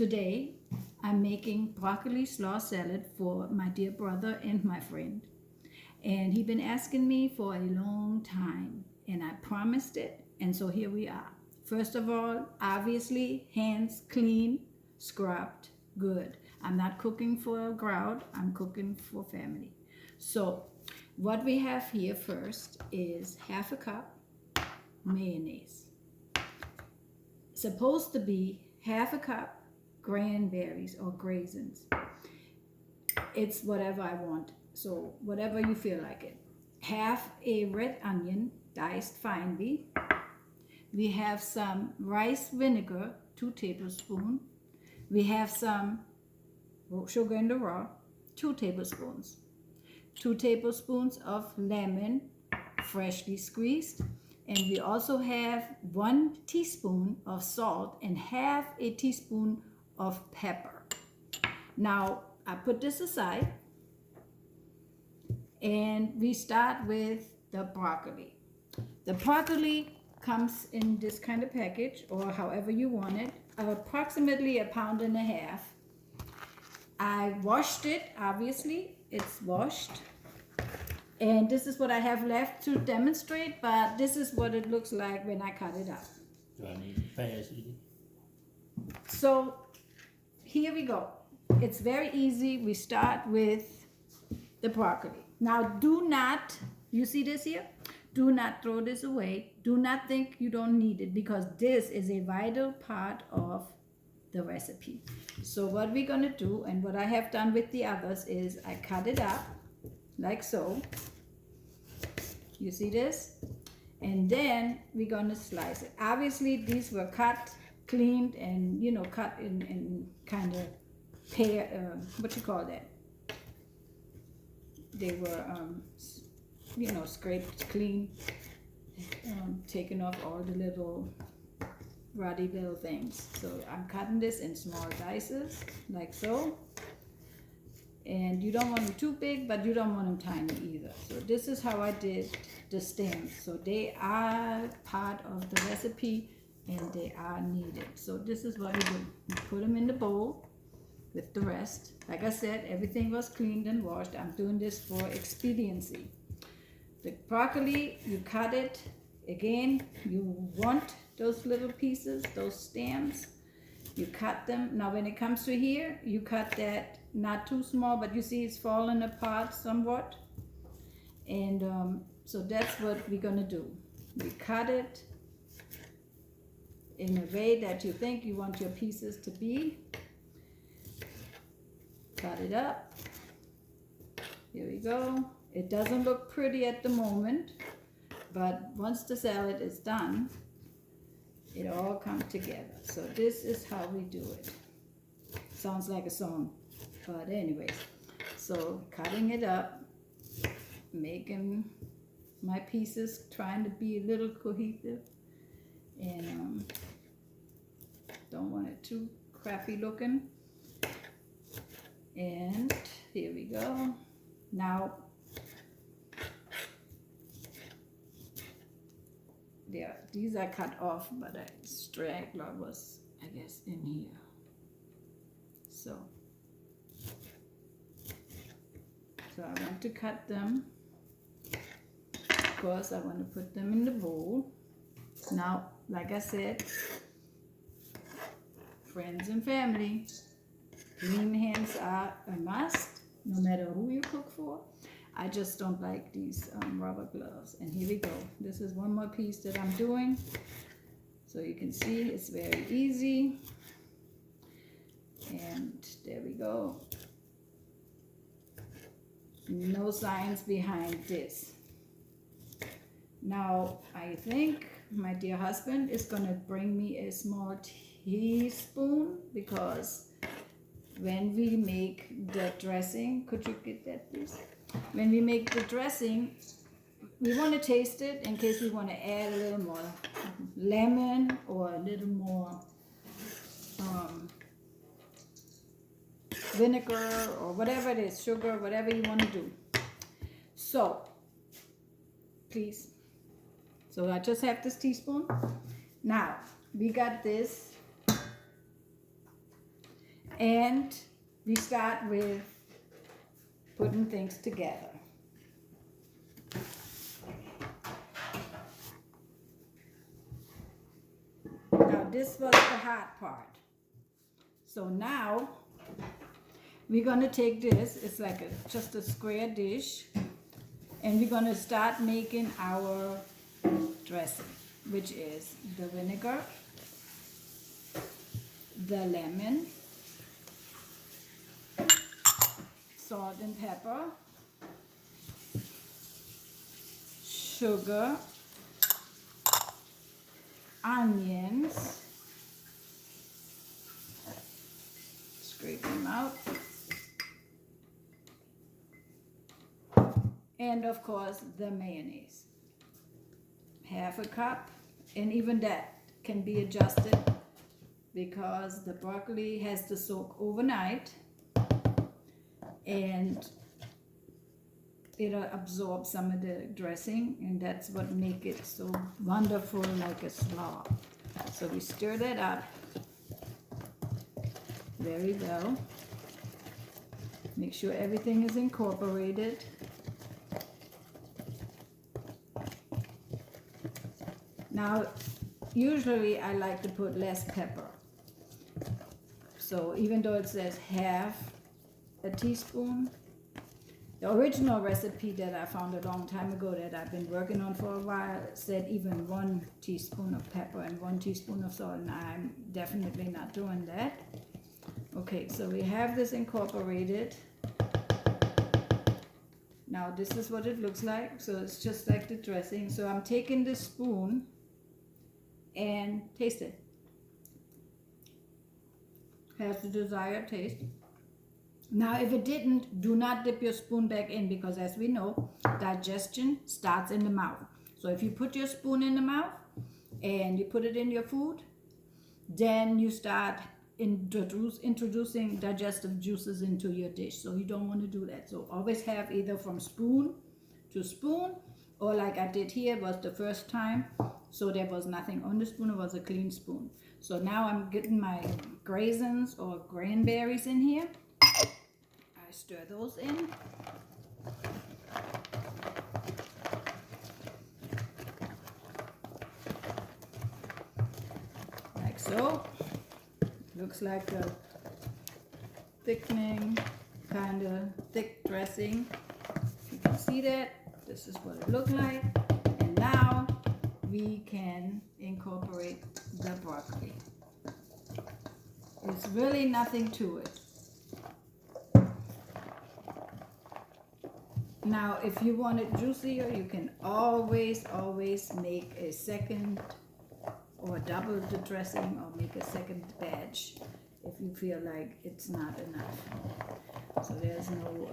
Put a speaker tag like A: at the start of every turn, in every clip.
A: Today I'm making broccoli slaw salad for my dear brother and my friend. And he'd been asking me for a long time, and I promised it, and so here we are. First of all, obviously, hands clean, scrubbed, good. I'm not cooking for a crowd, I'm cooking for family. So, what we have here first is half a cup mayonnaise. Supposed to be half a cup cranberries or raisins. It's whatever I want. So whatever you feel like it. Half a red onion diced finely. We have some rice vinegar, 2 tablespoons. We have some sugar in the raw, 2 tablespoons. 2 tablespoons of lemon, freshly squeezed. And we also have 1 teaspoon of salt and half a teaspoon of pepper. Now, I put this aside. And we start with the broccoli. The broccoli comes in this kind of package, or however you want it, approximately 1.5 pounds. I washed it, obviously, it's washed. And this is what I have left to demonstrate, but this is what it looks like when I cut it up.
B: Do I need to pass it?
A: So here we go. It's very easy. We start with the broccoli. Now do not, you see this here? Do not throw this away. Do not think you don't need it, because this is a vital part of the recipe. So what we're gonna do, and what I have done with the others, is I cut it up like so. You see this? And then we're gonna slice it. Obviously these were cut, cleaned, and cut in kind of pair, what you call that? They were, scraped clean, taking off all the little ruddy little things. So I'm cutting this in small dices, like so. And you don't want them too big, but you don't want them tiny either. So this is how I did the stems. So they are part of the recipe, and they are needed. So this is what we do. You put them in the bowl with the rest. Like I said, everything was cleaned and washed. I'm doing this for expediency. The broccoli, you cut it. Again, you want those little pieces, those stems. You cut them. Now when it comes to here, you cut that not too small, but you see it's falling apart somewhat. And so that's what we're gonna do. We cut it in a way that you think you want your pieces to be. Cut it up. Here we go. It doesn't look pretty at the moment, but once the salad is done, it all comes together. So this is how we do it. Sounds like a song, but anyways. So cutting it up, making my pieces, trying to be a little cohesive, and don't want it too crappy looking. And here we go. Now, yeah, these are cut off, but a straggler was, I guess, in here. So I want to cut them. Of course, I want to put them in the bowl. Now, like I said, friends and family, clean hands are a must, no matter who you cook for. I just don't like these rubber gloves. And here we go. This is one more piece that I'm doing. So you can see it's very easy. And there we go. No science behind this. Now, I think my dear husband is gonna bring me a small teaspoon, because when we make the dressing, could you get that please? When we make the dressing, we want to taste it in case we want to add a little more lemon or a little more vinegar or whatever it is, sugar, whatever you want to do. So, please. So I just have this teaspoon. Now, we got this And we start with putting things together. Now this was the hard part. So now we're gonna take this, it's like just a square dish, and we're gonna start making our dressing, which is the vinegar, the lemon, salt and pepper, sugar, onions, scrape them out, and of course the mayonnaise. Half a cup, and even that can be adjusted because the broccoli has to soak overnight and it'll absorb some of the dressing, and that's what makes it so wonderful, like a slaw. So we stir that up very well. Make sure everything is incorporated. Now, usually I like to put less pepper. So even though it says half a teaspoon, the original recipe that I found a long time ago that I've been working on for a while said even 1 teaspoon of pepper and 1 teaspoon of salt, and I'm definitely not doing that. Okay, so we have this incorporated. Now this is what it looks like. So it's just like the dressing. So I'm taking this spoon and taste it. Has the desired taste. Now if it didn't, do not dip your spoon back in, because as we know, digestion starts in the mouth. So if you put your spoon in the mouth and you put it in your food, then you start introducing digestive juices into your dish. So you don't want to do that. So always have either from spoon to spoon, or like I did here, was the first time. So there was nothing on the spoon, it was a clean spoon. So now I'm getting my raisins or cranberries in here. I stir those in. Like so. Looks like a thickening, kind of thick dressing. You can see that. This is what it looked like. And now we can incorporate the broccoli. It's really nothing to it. Now, if you want it juicier, you can always make a second or double the dressing, or make a second batch if you feel like it's not enough. So there's no,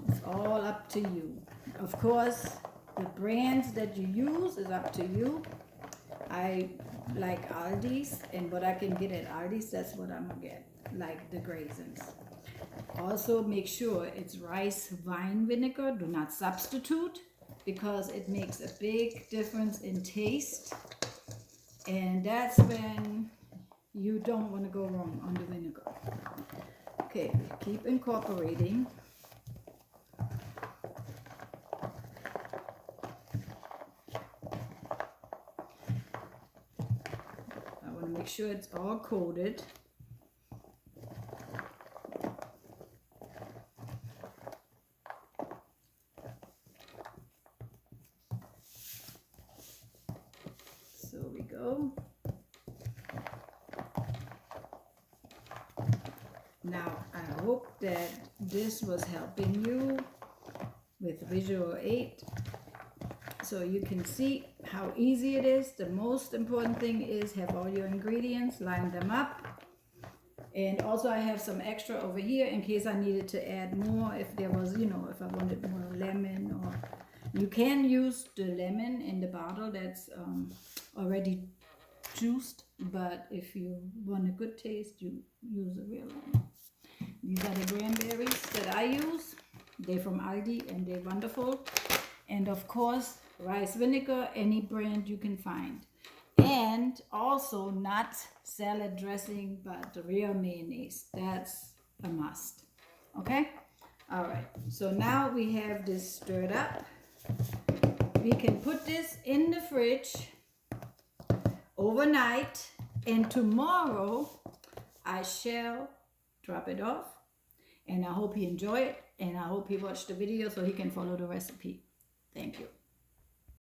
A: it's all up to you. Of course, the brands that you use is up to you. I like Aldi's, and what I can get at Aldi's, that's what I'm gonna get, like the raisins. Also make sure it's rice wine vinegar. Do not substitute, because it makes a big difference in taste, and that's when you don't want to go wrong on the vinegar. Okay, keep incorporating. I want to make sure it's all coated. Now, I hope that this was helping you with visual aid, so you can see how easy it is. The most important thing is have all your ingredients, line them up, and also I have some extra over here in case I needed to add more, if there was, you know, if I wanted more lemon, or you can use the lemon in the bottle that's already juiced, but if you want a good taste, you use a real lemon. These are the cranberries that I use. They're from Aldi and they're wonderful. And of course, rice vinegar, any brand you can find. And also not salad dressing, but the real mayonnaise. That's a must. Okay? All right. So now we have this stirred up. We can put this in the fridge overnight, and tomorrow I shall drop it off. And I hope you enjoy it, and I hope you watch the video so he can follow the recipe. Thank you.